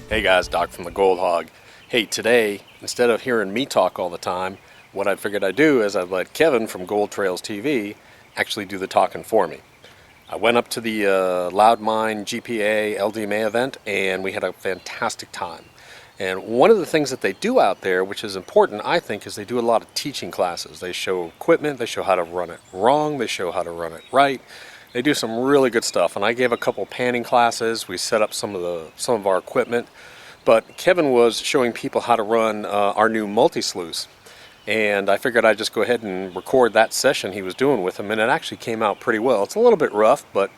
Hey guys, Doc from the Gold Hog. Hey, today, instead of hearing me talk all the time, what I figured I'd do is I'd let Kevin from Gold Trails TV actually do the talking for me. I went up to the Loudmine GPA LDMA event and we had a fantastic time. And one of the things that they do out there, which is important, I think, is they do a lot of teaching classes. They show equipment, they show how to run it wrong, they show how to run it right. They do some really good stuff, and I gave a couple panning classes. We set up some of our equipment, but Kevin was showing people how to run our new multi-sluice, and I figured I'd just go ahead and record that session he was doing with him, and it actually came out pretty well. It's a little bit rough, but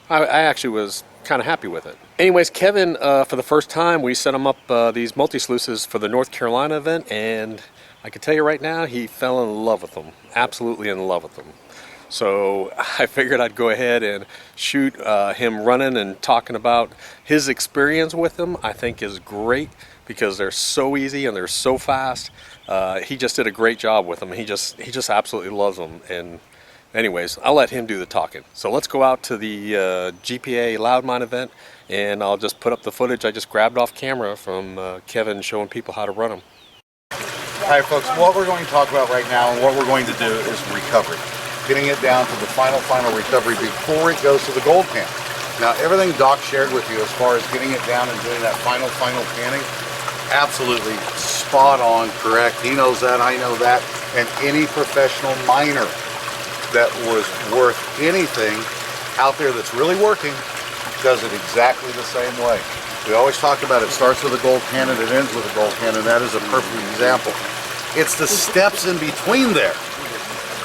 I actually was kind of happy with it. Anyways, Kevin, for the first time, we set him up these multi-sluices for the North Carolina event, and I can tell you right now, he fell in love with them, absolutely in love with them. So I figured I'd go ahead and shoot him running and talking about his experience with them. I think is great because they're so easy and they're so fast. He just did a great job with them. He just absolutely loves them. And anyways, I'll let him do the talking. So let's go out to the GPA Loudmine event, and I'll just put up the footage I just grabbed off camera from Kevin showing people how to run them. All right, folks, what we're going to talk about right now and what we're going to do is recovery. Getting it down to the final recovery before it goes to the gold pan. Now, everything Doc shared with you as far as getting it down and doing that final panning, absolutely spot on, correct. He knows that, I know that, and any professional miner that was worth anything out there that's really working does it exactly the same way. We always talk about it starts with a gold pan and it ends with a gold pan, and that is a perfect example. It's the steps in between there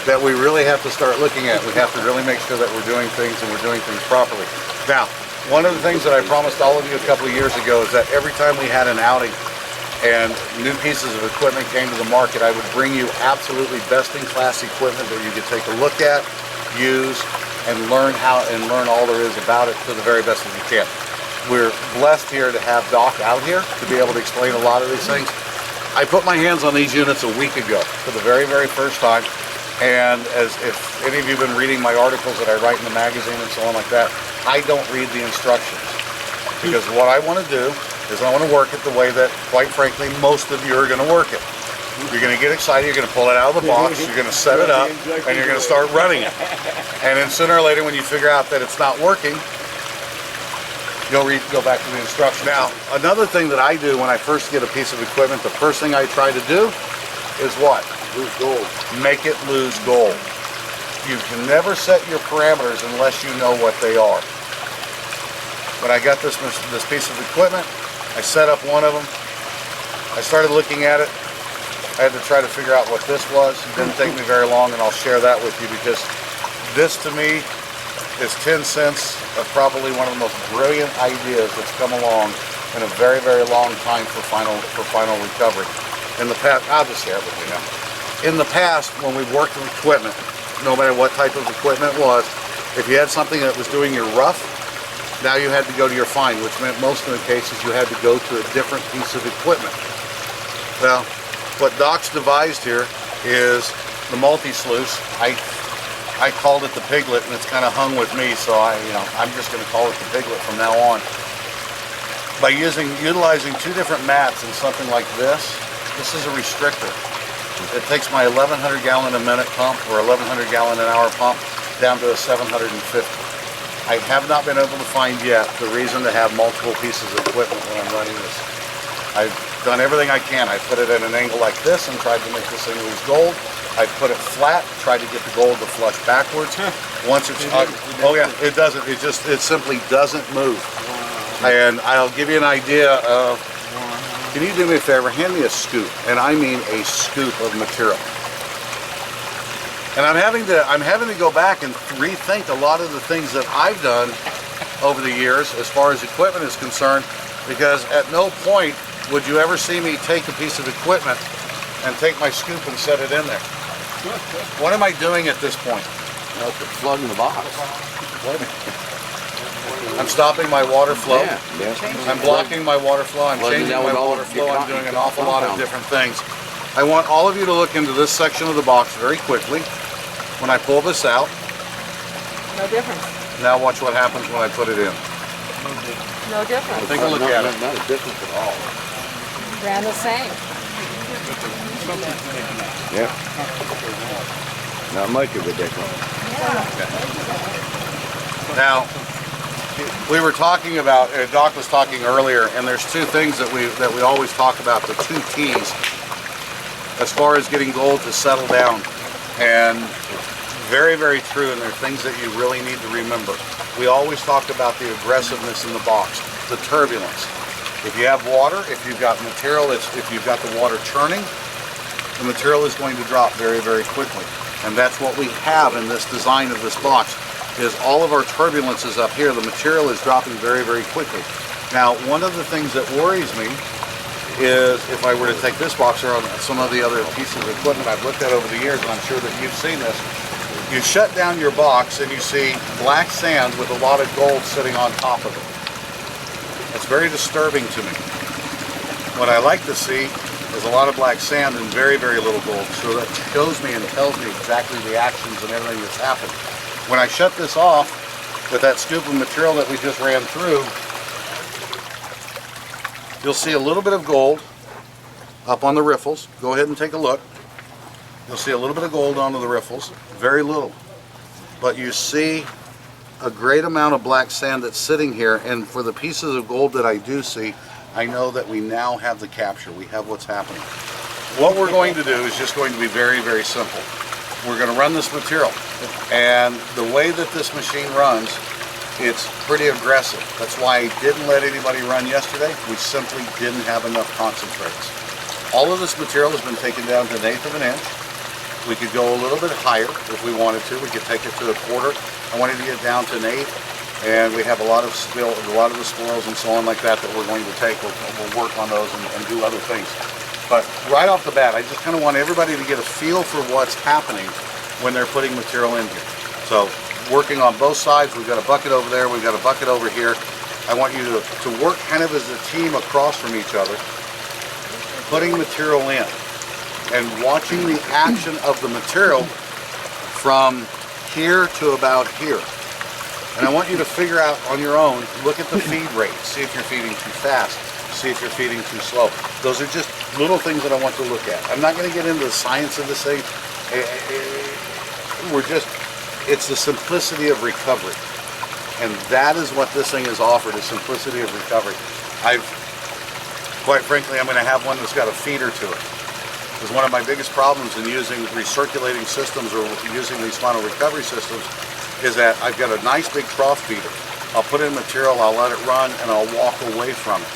that we really have to start looking at. We have to really make sure that we're doing things and we're doing things properly. Now, one of the things that I promised all of you a couple of years ago is that every time we had an outing and new pieces of equipment came to the market, I would bring you absolutely best-in-class equipment that you could take a look at, use, and learn all there is about it to the very best that you can. We're blessed here to have Doc out here to be able to explain a lot of these things. I put my hands on these units a week ago for the very first time. And as if any of you have been reading my articles that I write in the magazine and so on like that, I don't read the instructions. Because what I want to do is I want to work it the way that, quite frankly, most of you are going to work it. You're going to get excited, you're going to pull it out of the box, you're going to set it up, and you're going to start running it. And then sooner or later, when you figure out that it's not working, you'll go back to the instructions. Now, another thing that I do when I first get a piece of equipment, the first thing I try to do is what? Lose gold. Make it lose gold. You can never set your parameters unless you know what they are. When I got this piece of equipment, I set up one of them. I started looking at it. I had to try to figure out what this was. It didn't take me very long, and I'll share that with you because this to me is 10 cents of probably one of the most brilliant ideas that's come along in a very long time for final recovery. In the past, I'll just share it with you now. In the past, when we worked with equipment, no matter what type of equipment it was, if you had something that was doing your rough, now you had to go to your fine, which meant most of the cases you had to go to a different piece of equipment. Well, what Doc's devised here is the multi-sluice. I called it the piglet, and it's kind of hung with me, so I'm just going to call it the piglet from now on. By utilizing two different mats and something like this is a restrictor. It takes my 1,100 gallon a minute pump or 1,100 gallon an hour pump down to a 750. I have not been able to find yet the reason to have multiple pieces of equipment when I'm running this. I've done everything I can. I put it at an angle like this and tried to make this thing lose gold. I put it flat, tried to get the gold to flush backwards. Once it's oh yeah, it doesn't. It simply doesn't move. And I'll give you an idea of. Can you do me a favor? Hand me a scoop, and I mean a scoop of material. And I'm having to go back and rethink a lot of the things that I've done over the years as far as equipment is concerned, because at no point would you ever see me take a piece of equipment and take my scoop and set it in there. What am I doing at this point? Well, flooding the box. I'm stopping my water flow. Yeah. I'm blocking my water flow. I'm changing my water flow. I'm doing an awful lot of different things. I want all of you to look into this section of the box very quickly. When I pull this out, No difference. now watch what happens when I put it in. No different. Take a look at it. Not a difference at all. Ran the same. Yeah. Not much of a difference. Now, we were talking about, Doc was talking earlier, and there's two things that we always talk about, the two T's, as far as getting gold to settle down. And very, very true, and they're things that you really need to remember. We always talk about the aggressiveness in the box, the turbulence. If you have water, if you've got material, if you've got the water churning, the material is going to drop very, very quickly. And that's what we have in this design of this box, is all of our turbulence is up here. The material is dropping very, very quickly. Now, one of the things that worries me is if I were to take this box or on some of the other pieces of equipment I've looked at over the years, and I'm sure that you've seen this, you shut down your box and you see black sand with a lot of gold sitting on top of it. It's very disturbing to me. What I like to see is a lot of black sand and very, very little gold. So that shows me and tells me exactly the actions and everything that's happened. When I shut this off with that scoop of material that we just ran through, you'll see a little bit of gold up on the riffles. Go ahead and take a look. You'll see a little bit of gold onto the riffles, very little. But you see a great amount of black sand that's sitting here, and for the pieces of gold that I do see, I know that we now have the capture. We have what's happening. What we're going to do is just going to be very, very simple. We're going to run this material, and the way that this machine runs, it's pretty aggressive. That's why I didn't let anybody run yesterday. We simply didn't have enough concentrates. All of this material has been taken down to 1/8 of an inch. We could go a little bit higher if we wanted to. We could take it to 1/4. I wanted to get down to 1/8, and we have a lot of the spoils and so on like that we're going to take. We'll work on those and do other things. But right off the bat, I just kind of want everybody to get a feel for what's happening when they're putting material in here. So working on both sides, we've got a bucket over there, we've got a bucket over here. I want you to work kind of as a team across from each other, putting material in and watching the action of the material from here to about here. And I want you to figure out on your own, look at the feed rate, see if you're feeding too fast, see if you're feeding too slow. Those are just little things that I want to look at. I'm not going to get into the science of this thing. It's the simplicity of recovery. And that is what this thing has offered, is simplicity of recovery. Quite frankly, I'm going to have one that's got a feeder to it. Because one of my biggest problems in using recirculating systems or using these final recovery systems is that I've got a nice big trough feeder. I'll put in material, I'll let it run, and I'll walk away from it.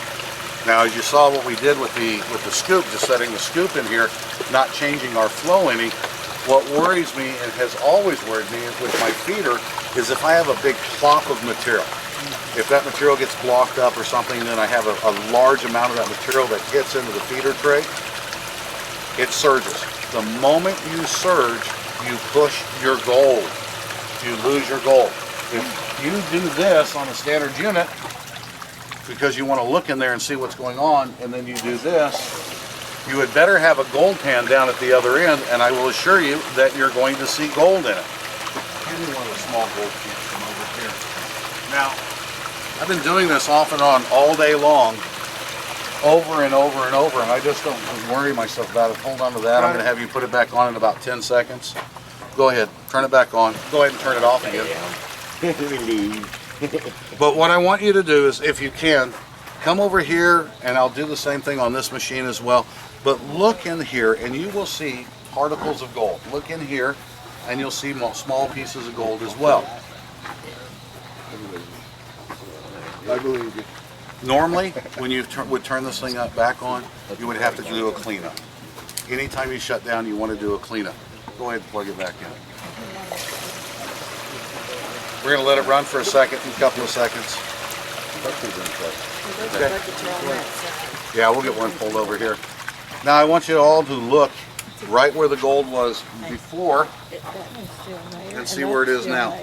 Now, as you saw what we did with the scoop, just setting the scoop in here, not changing our flow any, what worries me and has always worried me with my feeder is if I have a big plop of material. If that material gets blocked up or something, then I have a large amount of that material that hits into the feeder tray, it surges. The moment you surge, you push your gold. You lose your gold. If you do this on a standard unit, because you want to look in there and see what's going on, and then you do this, you had better have a gold pan down at the other end, and I will assure you that you're going to see gold in it. Give me one of the small gold cans from over here. Now, I've been doing this off and on all day long, over and over and over, and I just don't worry myself about it. Hold on to that. I'm going to have you put it back on in about 10 seconds. Go ahead, turn it back on. Go ahead and turn it off again. But what I want you to do is, if you can, come over here, and I'll do the same thing on this machine as well. But look in here, and you will see particles of gold. Look in here, and you'll see small pieces of gold as well. I believe you. Normally, when you would turn this thing back on, you would have to do a cleanup. Anytime you shut down, you want to do a cleanup. Go ahead and plug it back in. We're going to let it run for a couple of seconds. Okay. Yeah, we'll get one pulled over here. Now I want you all to look right where the gold was before and see where it is now.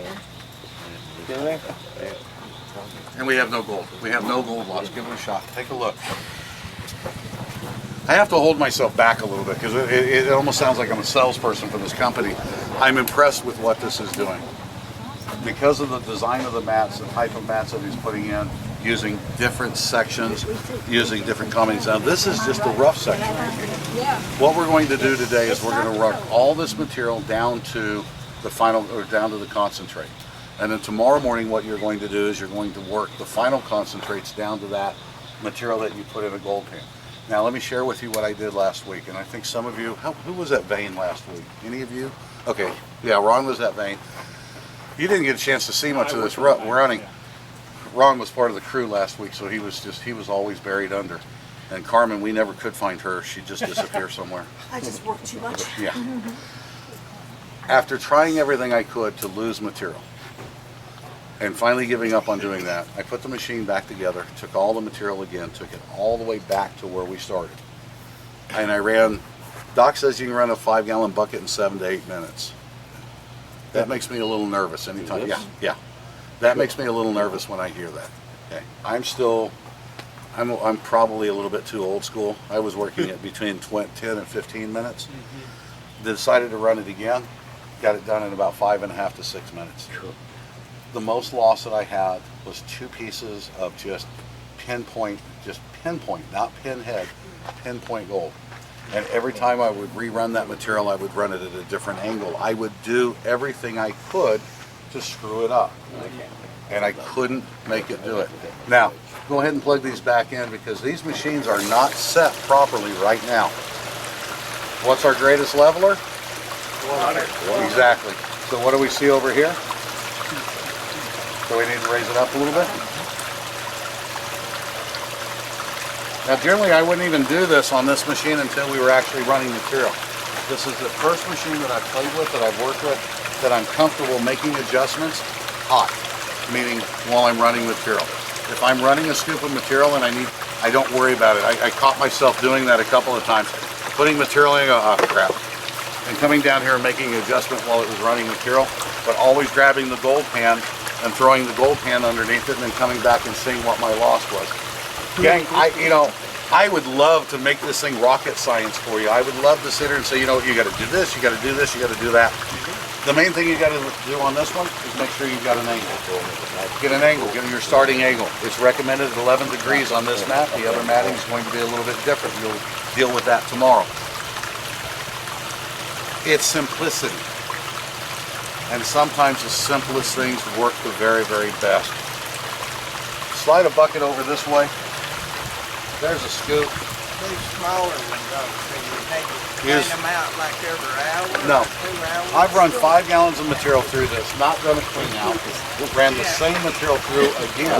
And we have no gold. We have no gold loss. Give it a shot. Take a look. I have to hold myself back a little bit because it almost sounds like I'm a salesperson for this company. I'm impressed with what this is doing. Because of the design of the mats, the type of mats that he's putting in, using different sections, using different combinations. Now this is just the rough section. What we're going to do today is we're going to run all this material down to the final, or down to the concentrate. And then tomorrow morning what you're going to do is you're going to work the final concentrates down to that material that you put in a gold pan. Now let me share with you what I did last week, and I think some of you, who was at Vane last week? Any of you? Okay, yeah, Ron was at Vane. You didn't get a chance to see much of this running. Ron was part of the crew last week, so he was always buried under. And Carmen, we never could find her. She'd just disappear somewhere. I just work too much. Yeah. After trying everything I could to lose material, and finally giving up on doing that, I put the machine back together, took all the material again, took it all the way back to where we started. And I ran, Doc says you can run a 5-gallon bucket in 7 to 8 minutes. That makes me a little nervous anytime. Yeah. That makes me a little nervous when I hear that. Okay. I'm probably a little bit too old school. I was working at between 10 and 15 minutes. Decided to run it again. Got it done in about 5.5 to 6 minutes. The most loss that I had was 2 pieces of just pinpoint, not pinhead, pinpoint gold. And every time I would rerun that material, I would run it at a different angle. I would do everything I could to screw it up. And I couldn't make it do it. Now, go ahead and plug these back in because these machines are not set properly right now. What's our greatest leveler? Water. Exactly. So what do we see over here? So we need to raise it up a little bit. Now generally I wouldn't even do this on this machine until we were actually running material. This is the first machine that I've played with, that I've worked with, that I'm comfortable making adjustments hot, meaning while I'm running material. If I'm running a scoop of material and I don't worry about it. I caught myself doing that a couple of times. Putting material in, oh crap. And coming down here and making an adjustment while it was running material, but always grabbing the gold pan and throwing the gold pan underneath it and then coming back and seeing what my loss was. Gang, I would love to make this thing rocket science for you. I would love to sit here and say, you know, you got to do this, you got to do this, you got to do that. The main thing you got to do on this one is make sure you've got an angle. Get an angle, get your starting angle. It's recommended at 11 degrees on this mat. The other matting is going to be a little bit different. You'll deal with that tomorrow. It's simplicity. And sometimes the simplest things work the very, very best. Slide a bucket over this way. There's a scoop. These smaller ones, though, you them out like every hour? No. 2 hours? I've run 5 gallons of material through this, not done a clean out. Ran the same material through again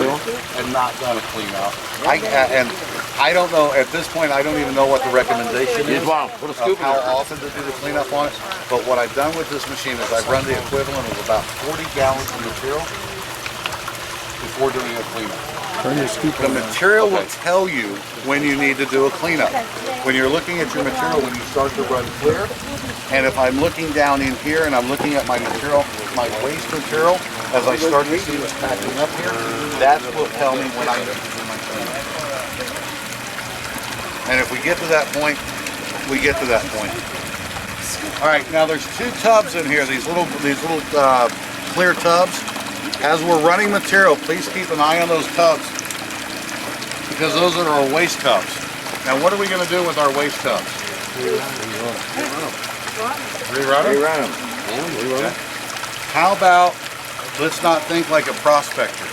and not done a clean out. And I don't know, at this point, I don't even know what the recommendation is of how often to do the cleanup on it. But what I've done with this machine is I've run the equivalent of about 40 gallons of material before doing a cleanup. The material will tell you when you need to do a cleanup. When you're looking at your material, when you start to run clear, and if I'm looking down in here and I'm looking at my material, my waste material, as I start to see what's packing up here, that will tell me when I need to do my cleanup. And if we get to that point, we get to that point. All right, now there's 2 tubs in here, these little clear tubs. As we're running material, please keep an eye on those tubs because those are our waste tubs. Now what are we going to do with our waste tubs? Rerun them? Rerun them. Okay. How about, let's not think like a prospector.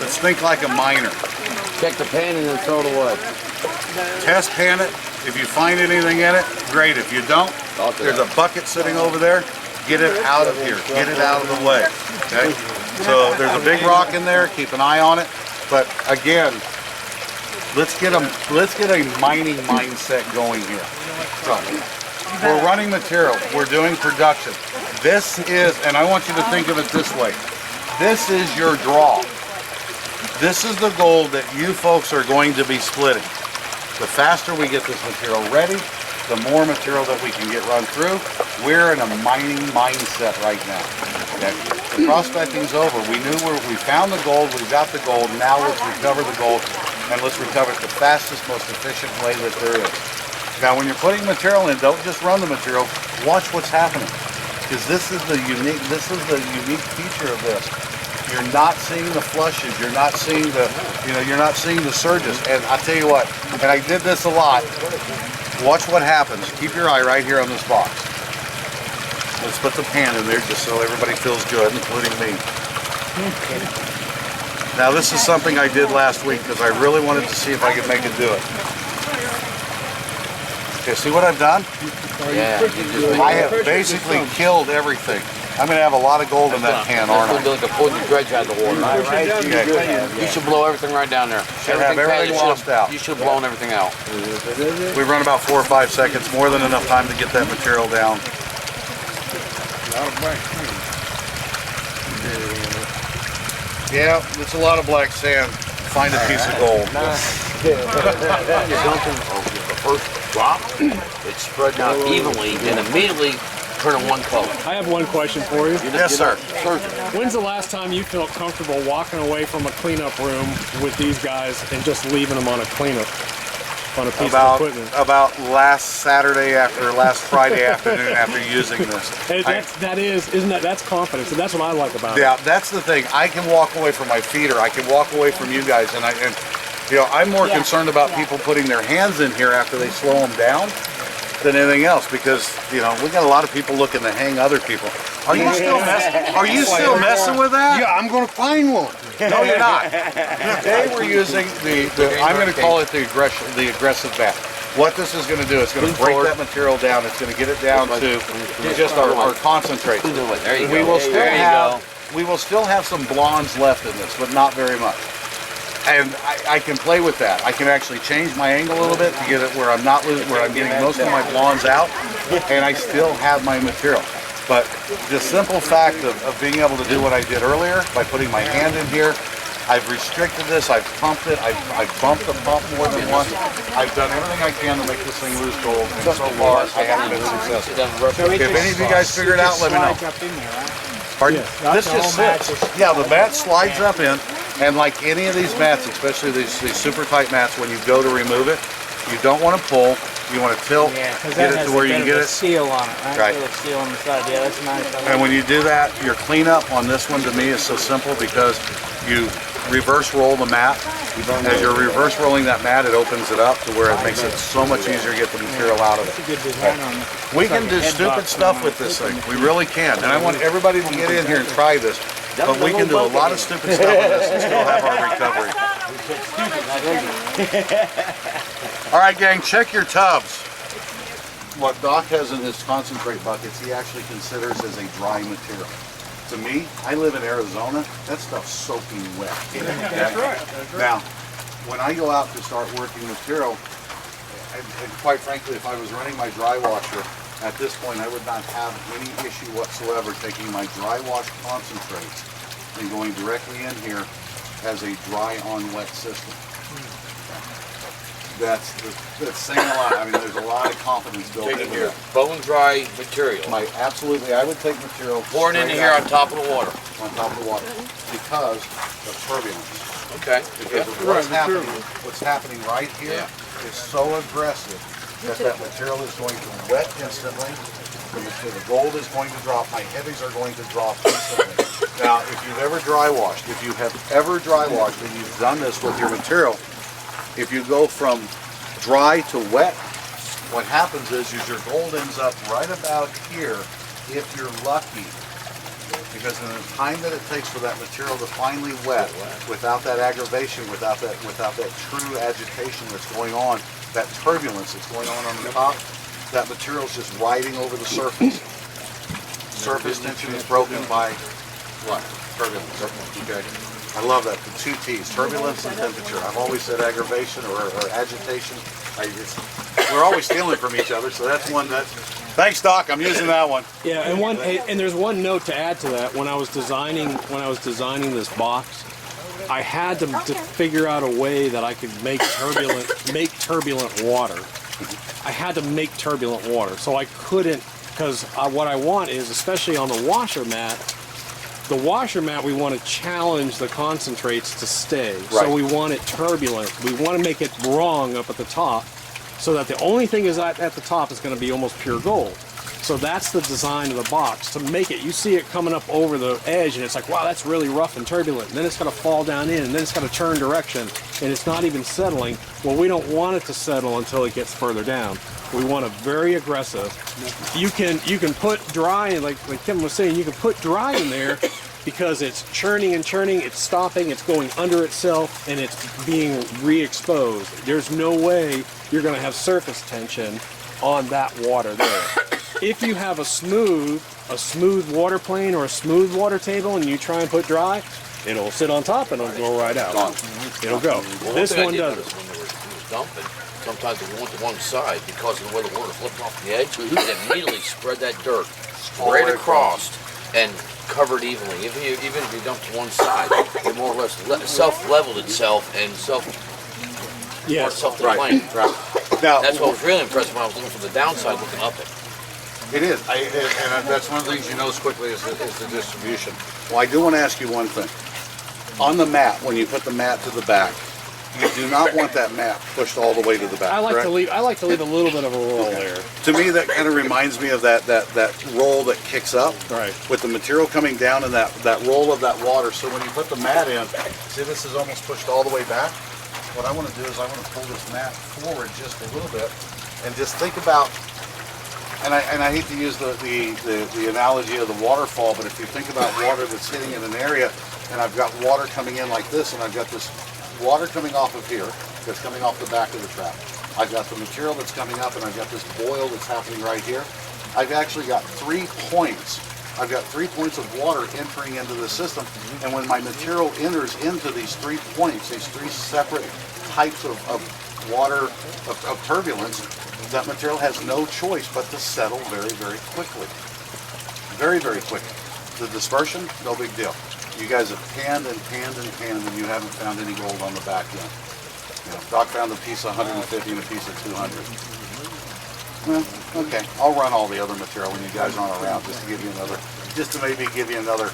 Let's think like a miner. Check the pan and then throw it away. Test pan it. If you find anything in it, great. If you don't, there's a bucket sitting over there. Get it out of here. Get it out of the way. Okay? So there's a big rock in there. Keep an eye on it. But again, let's get a mining mindset going here. So, we're running material. We're doing production. This is, and I want you to think of it this way. This is your draw. This is the gold that you folks are going to be splitting. The faster we get this material ready, the more material that we can get run through. We're in a mining mindset right now. Okay? The prospecting's over. We found the gold, we got the gold, now let's recover the gold, and let's recover it the fastest, most efficient way that there is. Now when you're putting material in, don't just run the material, watch what's happening. Because this is the unique feature of this. You're not seeing the flushes. You're not seeing the, you're not seeing the surges. And I tell you what, and I did this a lot. Watch what happens. Keep your eye right here on this box. Let's put the pan in there just so everybody feels good, including me. Now this is something I did last week because I really wanted to see if I could make it do it. Okay, see what I've done? Yeah. I have basically killed everything. I'm going to have a lot of gold in that pan, aren't I? It's going to be like pulling the dredge out of the water. Okay. You should blow everything right down there. Should have everything washed out. You should have blown everything out. We run about 4 or 5 seconds, more than enough time to get that material down. Yeah, it's a lot of black sand. Find a piece of gold. You're dumping the first drop, it's spread out evenly and immediately turning one color. I have one question for you. Yes, sir. When's the last time you felt comfortable walking away from a cleanup room with these guys and just leaving them on a cleanup, on a piece of equipment? About last Friday afternoon after using this. And that's confidence, and that's what I like about it. Yeah, that's the thing. I can walk away from my feeder. I can walk away from you guys, and I'm more concerned about people putting their hands in here after they slow them down than anything else, because we got a lot of people looking to hang other people. Are you still messing with that? Yeah, I'm going to find one. No, you're not. Today we're using I'm going to call it the aggressive bat. What this is going to do, it's going to break that material down. It's going to get it down to just our concentrate. There you go. We will still have some blondes left in this, but not very much. And I can play with that. I can actually change my angle a little bit to get it where I'm getting most of my blondes out, and I still have my material. But the simple fact of being able to do what I did earlier by putting my hand in here, I've restricted this, I've pumped it, I've bumped the pump more than once. I've done everything I can to make this thing lose gold, and so far I haven't been successful. If any of you guys figure it out, let me know. Pardon? This just sits. Yeah, the mat slides up in, and like any of these mats, especially these super tight mats, when you go to remove it, you don't want to pull. You want to tilt, get it to where you can get it. Seal on it, right? Right. Little seal on the side. Yeah, that's nice. And when you do that, your cleanup on this one to me is so simple because you reverse roll the mat. As you're reverse rolling that mat, it opens it up to where it makes it so much easier to get the material out of it. Good design on it. We can do stupid stuff with this thing. We really can. And I want everybody to get in here and try this. But we can do a lot of stupid stuff with this and still have our recovery. All right, gang, check your tubs. What Doc has in his concentrate buckets, he actually considers as a dry material. To me, I live in Arizona, that stuff's soaking wet. That's right. Now, when I go out to start working material, and quite frankly, if I was running my dry washer, at this point I would not have any issue whatsoever taking my dry wash concentrates and going directly in here as a dry on wet system. That's saying a lot. I mean, there's a lot of confidence built in here. Bone dry material. I would take material. Pour it into here on top of the water. On top of the water, because of turbulence. Okay. Because of what's happening right here is so aggressive that material is going to wet instantly. The gold is going to drop. My heavies are going to drop instantly. Now, if you've ever dry washed, and you've done this with your material, if you go from dry to wet, what happens is your gold ends up right about here if you're lucky. Because in the time that it takes for that material to finally wet, without that aggravation, without that true agitation that's going on, that turbulence that's going on the top, that material's just riding over the surface. Surface tension is broken by what? Turbulence. Okay. I love that, the two T's, turbulence and temperature. I've always said aggravation or agitation. We're always stealing from each other, so that's one that's... Thanks, Doc, I'm using that one. Yeah, and there's one note to add to that. When I was designing this box, I had to figure out a way that I could make turbulent water. I had to make turbulent water, so I couldn't, because what I want is, especially on the washer mat, we want to challenge the concentrates to stay. Right. So we want it turbulent. We want to make it wrong up at the top, so that the only thing is at the top is going to be almost pure gold. So that's the design of the box, to make it, you see it coming up over the edge and it's like, wow, that's really rough and turbulent. And then it's going to fall down in, and then it's going to turn direction, and it's not even settling. Well, we don't want it to settle until it gets further down. We want it very aggressive. You can put dry, like Kim was saying, you can put dry in there because it's churning and churning, it's stopping, it's going under itself, and it's being re-exposed. There's no way you're going to have surface tension on that water there. If you have a smooth water plane or a smooth water table and you try and put dry, it'll sit on top and it'll go right out. It'll go. Well, This thing I one did doesn't. notice when they was dumping, sometimes they went to one side because of the way the water flipped off the edge. It immediately spread that dirt straight across and covered evenly. Even if you dumped to one side, it more or less self-leveled itself and Yes. self-deflamed. Right. Now, That's what was really impressive when I was looking from the downside, looking up it. it is, and that's one of the things you notice quickly is the distribution. Well, I do want to ask you one thing. On the mat, when you put the mat to the back, you do not want that mat pushed all the way to the back. I like correct? to leave a little bit of a roll there. To me, that kind of reminds me of that roll that kicks up. Right. With the material coming down and that roll of that water. So when you put the mat in, see this is almost pushed all the way back? What I want to do is I want to pull this mat forward just a little bit and just think about, and I hate to use the analogy of the waterfall, but if you think about water that's hitting in an area and I've got water coming in like this and I've got this water coming off of here that's coming off the back of the trap. I've got the material that's coming up and I've got this boil that's happening right here. I've actually got 3 points. I've got 3 points of water entering into the system, and when my material enters into these 3 points, these 3 separate types of water, of turbulence, that material has no choice but to settle very, very quickly. Very, very quickly. The dispersion, no big deal. You guys have panned and panned and panned, and you haven't found any gold on the back end. You know, Doc found a piece of 150 and a piece of 200. Well, okay, I'll run all the other material when you guys aren't around just to maybe give you another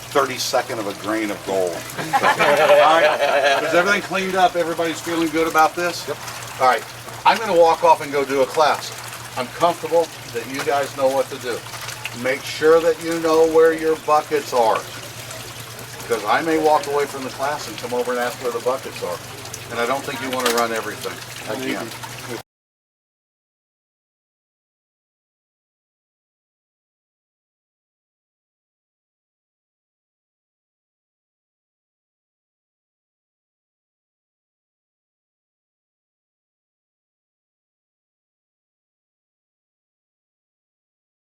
32nd of a grain of gold. All right, is everything cleaned up? Everybody's feeling good about this? Yep. All right, I'm going to walk off and go do a class. I'm comfortable that you guys know what to do. Make sure that you know where your buckets are, because I may walk away from the class and come over and ask where the buckets are. And I don't think you want to run everything. I can't.